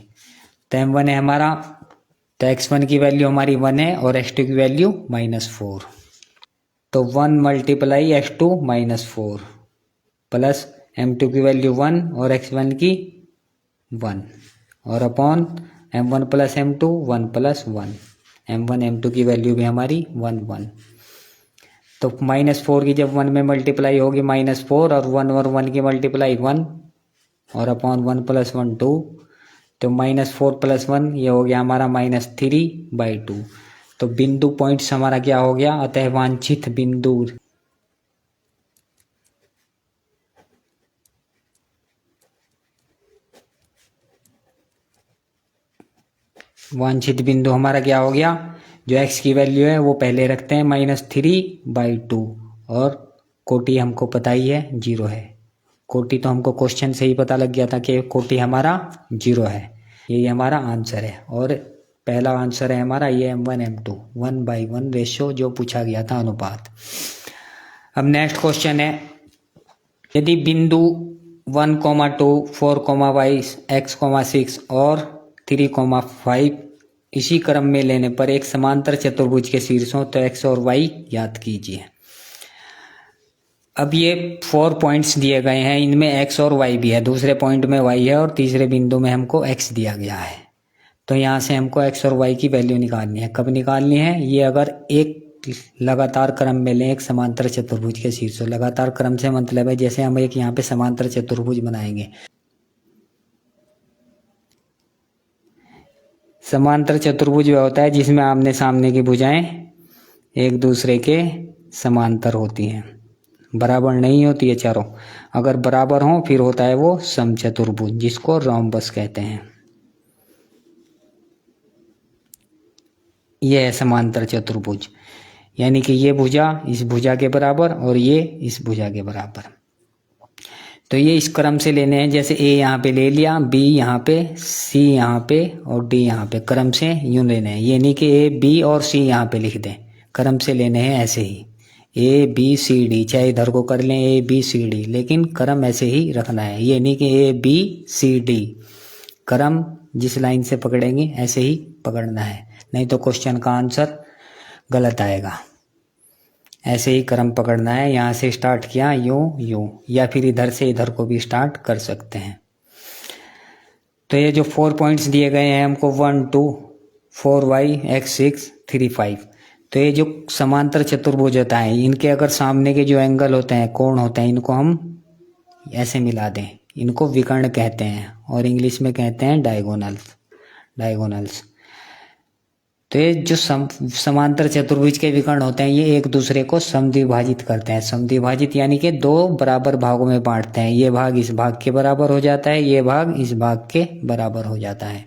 तो m1 है हमारा, तो x1 की वैल्यू हमारी 1 है और x2 की वैल्यू -4। तो 1 × x2 -4 प्लस m2 की वैल्यू 1 और x1 की 1 और upon m1 plus m2 1 + 1, m1 m2 की वैल्यू भी हमारी 1 1। तो -4 की जब 1 में मल्टीप्लाई होगी -4 और 1 और 1 की मल्टीप्लाई 1 और अपॉन 1 + 1 2, तो -4 + 1 ये हो गया हमारा -3/2। तो बिंदु पॉइंट्स हमारा क्या हो गया, अतः वांछित बिंदु, वांछित बिंदु हमारा क्या हो गया, जो x की वैल्यू है वो पहले रखते हैं -3/2 और कोटि हमको पता ही है 0 है। कोटि तो हमको क्वेश्चन से ही पता लग गया था कि कोटि हमारा 0 है। यही हमारा आंसर है। और पहला आंसर है हमारा ये m1 m2 1/1 रेशो जो पूछा गया था, अनुपात। अब नेक्स्ट क्वेश्चन है, यदि बिंदु 1,2 4,y x,6 और 3,5 इसी क्रम में लेने पर एक समांतर चतुर्भुज के शीर्षों तो x और y ज्ञात कीजिए। अब ये 4 पॉइंट्स दिए गए हैं, इनमें x और y भी है, दूसरे पॉइंट में y है और तीसरे बिंदु में हमको x दिया गया है। तो यहाँ से हमको x और y की वैल्यू निकालनी है। कब निकालनी है, ये अगर एक लगातार क्रम में लें एक समांतर चतुर्भुज के शीर्षों, लगातार क्रम से मतलब है जैसे हम एक यहाँ पे समांतर चतुर्भुज बनाएंगे। समांतर चतुर्भुज वह होता है जिसमें आमने सामने की भुजाएं एक दूसरे के समांतर होती हैं, बराबर नहीं होती है चारों। अगर बराबर हो फिर होता है वो समचतुर्भुज, जिसको रोम्बस कहते हैं। यह है समांतर चतुर्भुज, यानी कि ये भुजा इस भुजा के बराबर और ये इस भुजा के बराबर। तो ये इस क्रम से लेने हैं, जैसे a यहाँ पे ले लिया, b यहाँ पे, c यहाँ पे और d यहाँ पे, क्रम से यूं लेने हैं। ये नहीं कि a b और c यहाँ पे लिख दें, क्रम से लेने हैं ऐसे ही a b c d, चाहे इधर को कर लें a b c d, लेकिन क्रम ऐसे ही रखना है। ये नहीं कि a b c d, क्रम जिस लाइन से पकड़ेंगे ऐसे ही पकड़ना है, नहीं तो क्वेश्चन का आंसर गलत आएगा। ऐसे ही क्रम पकड़ना है, यहाँ से स्टार्ट किया यूं यूं, या फिर इधर से इधर को भी स्टार्ट कर सकते हैं। तो ये जो 4 पॉइंट्स दिए गए हैं हमको 1 2 4y x6 3 5, तो ये जो समांतर चतुर्भुज होता है, इनके अगर सामने के जो एंगल होते हैं, कोण होते हैं, इनको हम ऐसे मिला दें, इनको विकर्ण कहते हैं और इंग्लिश में कहते हैं डायगोनल्स। तो ये जो समांतर चतुर्भुज के विकर्ण होते हैं ये एक दूसरे को समद्विभाजित करते हैं। समद्विभाजित यानी कि दो बराबर भागों में बांटते हैं। ये भाग इस भाग के बराबर हो जाता है, ये भाग इस भाग के बराबर हो जाता है।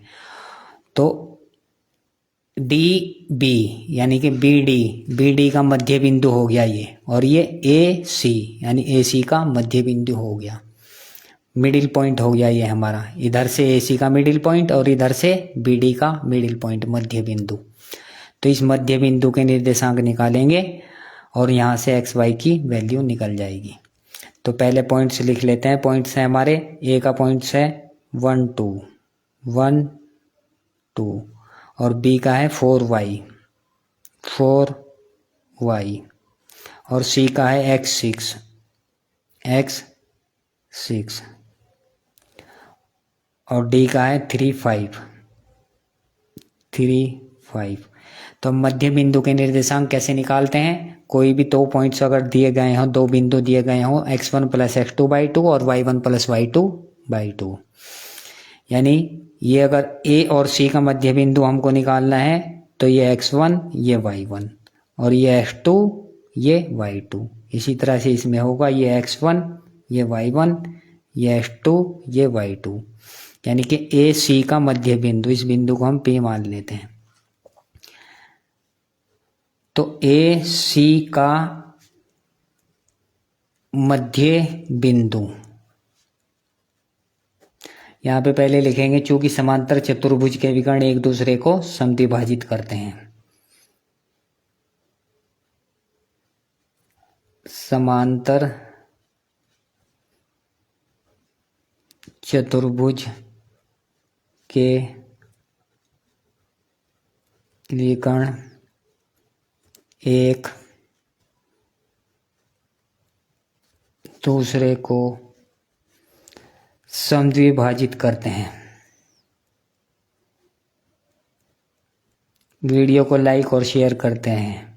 तो डी बी यानी कि बी डी का मध्य बिंदु हो गया ये, और ये ए सी यानी ए सी का मध्य बिंदु हो गया, मिडिल पॉइंट हो गया ये हमारा। इधर से ए सी का मिडिल पॉइंट और इधर से बी डी का मिडिल पॉइंट, मध्य बिंदु। तो इस मध्य बिंदु के निर्देशांक निकालेंगे और यहाँ से एक्स वाई की वैल्यू निकल जाएगी। तो पहले पॉइंट्स लिख लेते हैं। पॉइंट्स हैं हमारे, ए का पॉइंट्स है 1 2 और बी का है 4y और सी का है x 6 और डी का है 3 5। तो मध्य बिंदु के निर्देशांक कैसे निकालते हैं? कोई भी दो पॉइंट्स अगर दिए गए हों, दो बिंदु दिए गए हों, x1 + x2/2 और y1 + y2/2, यानी ये अगर ए और सी का मध्य बिंदु हमको निकालना है तो ये x1 ये y1 और ये x2 ये y2। इसी तरह से इसमें होगा ये x1 ये y1 ये x2 ये y2, यानी कि ए सी का मध्य बिंदु, इस बिंदु को हम P मान लेते हैं। तो ए सी का मध्य बिंदु यहाँ पे पहले लिखेंगे, चूंकि समांतर चतुर्भुज के विकर्ण एक दूसरे को समद्विभाजित करते हैं। समांतर चतुर्भुज के विकर्ण एक दूसरे को समद्विभाजित करते हैं। वीडियो को लाइक और शेयर करते हैं।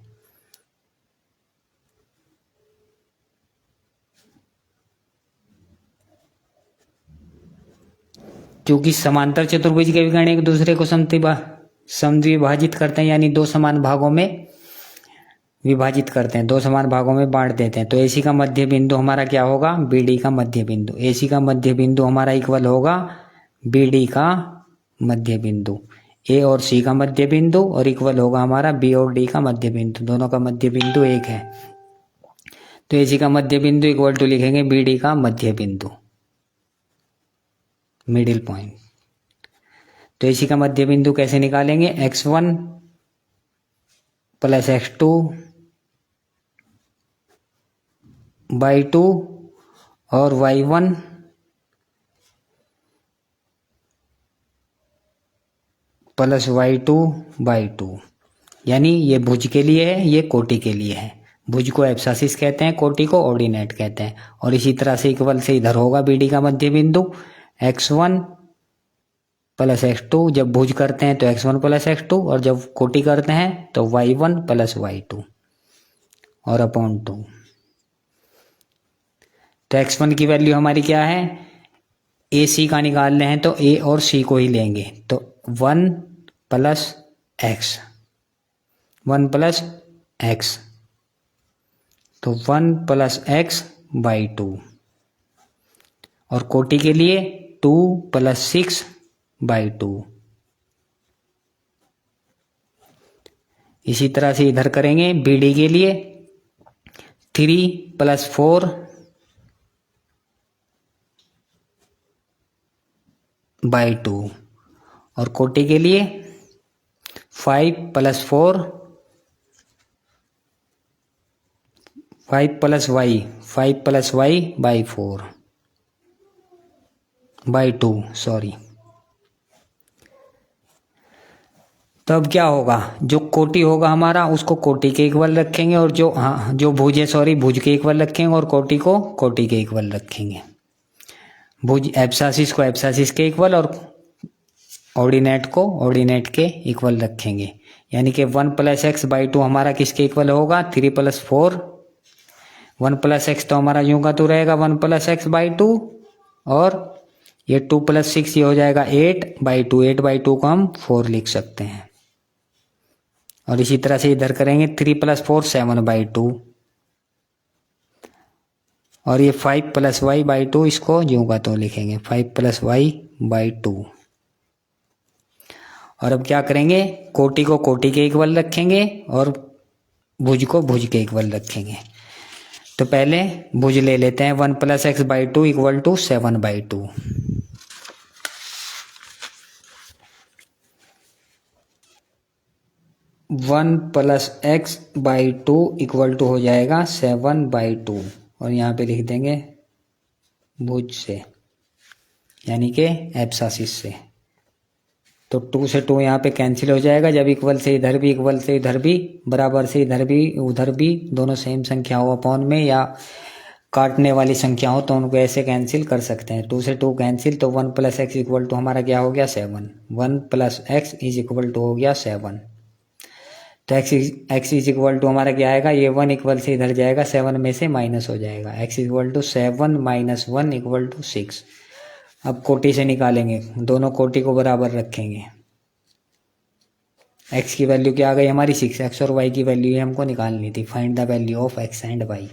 क्योंकि समांतर चतुर्भुज के विकर्ण एक दूसरे को समद्विभाजित करते हैं, यानी दो समान भागों में विभाजित करते हैं, दो समान भागों में बांट देते हैं। तो एसी का मध्य बिंदु हमारा क्या होगा? बीडी का मध्य बिंदु। एसी का मध्य बिंदु हमारा इक्वल होगा बीडी का मध्य बिंदु, ए और सी का मध्य बिंदु, और इक्वल होगा हमारा बी और डी का मध्य बिंदु। दोनों का मध्य बिंदु एक है, तो एसी का मध्य बिंदु इक्वल टू लिखेंगे बीडी का मध्य बिंदु, मिडिल पॉइंट। तो एसी का मध्य बिंदु कैसे निकालेंगे? x1 + x2/2 और y1 + y2/2, यानी ये भुज के लिए है, ये कोटि के लिए है। भुज को एब्सासिस कहते हैं, कोटि को ऑर्डिनेट कहते हैं। और इसी तरह से इक्वल से इधर होगा बीडी का मध्य बिंदु x1 + x2। जब भुज करते हैं तो x1 + x2 और जब कोटि करते हैं तो y1 + y2 और अपॉन 2। तो x1 की वैल्यू हमारी क्या है? ए सी का निकाल रहे हैं तो ए और सी को ही लेंगे, तो 1 + x, 1 + x, तो 1 + x/2। और कोटि के लिए 2 + 6/2। इसी तरह से इधर करेंगे बीडी के लिए 3 + 4/2 और कोटि के लिए 5 + 4 5 + y 5 + y/4/2 सॉरी। तो अब क्या होगा? जो कोटि होगा हमारा उसको कोटि के इक्वल रखेंगे, और जो भुज है भुज के इक्वल रखेंगे, और कोटि को कोटि के इक्वल रखेंगे। भुज एब्सासिस को एब्सासिस के इक्वल और ऑर्डिनेट को ऑर्डिनेट के इक्वल रखेंगे, यानी कि 1 + x/2 हमारा किसके इक्वल होगा? 3 + 4। 1 + x तो हमारा यूं का तो रहेगा 1 + x/2, और ये 2 + 6 ये हो जाएगा 8/2। 8/2 को हम 4 लिख सकते हैं। और इसी तरह से इधर करेंगे 3 + 4 7/2 और ये 5 + y/2 इसको ज्यों का तो लिखेंगे 5 + y/2। और अब क्या करेंगे, कोटि को कोटि के इक्वल रखेंगे और भुज को भुज के इक्वल रखेंगे। तो पहले भुज ले लेते हैं 1 + x/2 = 7/2। 1 + x/2 = हो जाएगा 7/2 और यहाँ पे लिख देंगे भुज से यानी कि एब्सासिस से। तो 2 से 2 यहाँ पे कैंसिल हो जाएगा। जब इक्वल से इधर भी, इक्वल से इधर भी, बराबर से इधर भी, उधर भी, दोनों सेम संख्या हो अपॉन में या काटने वाली संख्या हो तो उनको ऐसे कैंसिल कर सकते हैं। 2 से 2 कैंसिल, तो 1 + x = हमारा क्या हो गया 7। 1 + x = हो गया 7। तो x = हमारा क्या आएगा, ये 1 इक्वल से इधर जाएगा, 7 में से माइनस हो जाएगा। x = 7 - 1 = 6। अब कोटि से निकालेंगे, दोनों कोटि को बराबर रखेंगे। x की वैल्यू क्या आ गई हमारी 6, x और y की वैल्यू हमको निकालनी थी। Find the value of x and y।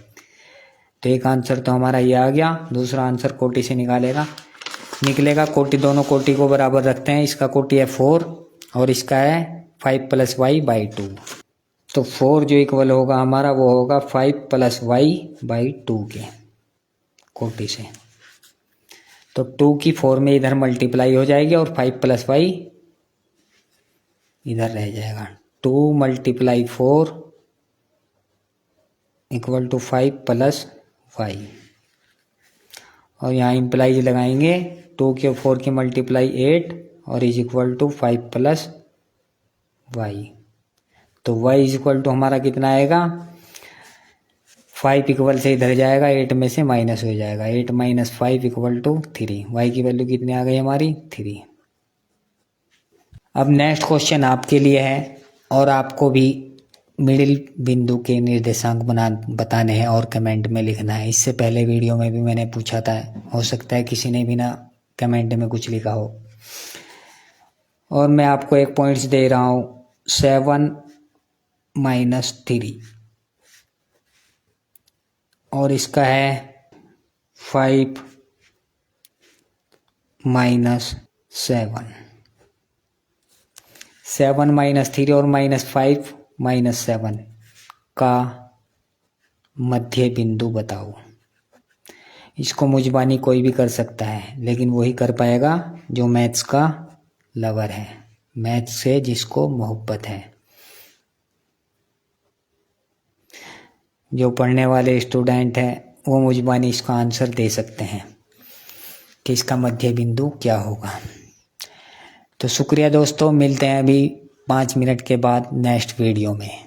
तो एक आंसर तो हमारा ये आ गया। दूसरा आंसर कोटि से निकलेगा। कोटि, दोनों कोटि को बराबर रखते हैं। इसका कोटि है 4 और इसका है 5 + y/2। तो 4 जो इक्वल होगा हमारा वो होगा 5 + y/2 के कोटि से। तो 2 की 4 में इधर मल्टीप्लाई हो जाएगी और 5 + y इधर रह जाएगा। 2 × 4 = 5 + y और यहाँ इम्प्लाइज लगाएंगे। 2 के 4 की मल्टीप्लाई 8 और = 5 + y। तो y = हमारा कितना आएगा, 5 इक्वल से इधर जाएगा, 8 में से माइनस हो जाएगा। 8 - 5 = 3। y की वैल्यू कितनी आ गई हमारी 3। अब नेक्स्ट क्वेश्चन आपके लिए है और आपको भी मिडिल बिंदु के निर्देशांक बताने हैं और कमेंट में लिखना है। इससे पहले वीडियो में भी मैंने पूछा था, हो सकता है किसी ने भी ना कमेंट में कुछ लिखा हो। और मैं आपको एक पॉइंट्स दे रहा हूँ 7 - 3 और इसका है 5 - 7। 7 - 3 और -5 - 7 का मध्य बिंदु बताओ। इसको मुजबानी कोई भी कर सकता है, लेकिन वही कर पाएगा जो मैथ्स का लवर है, मैथ्स से जिसको मोहब्बत है। जो पढ़ने वाले स्टूडेंट हैं वो मुजबानी इसका आंसर दे सकते हैं कि इसका मध्य बिंदु क्या होगा। तो शुक्रिया दोस्तों, मिलते हैं अभी 5 मिनट के बाद नेक्स्ट वीडियो में।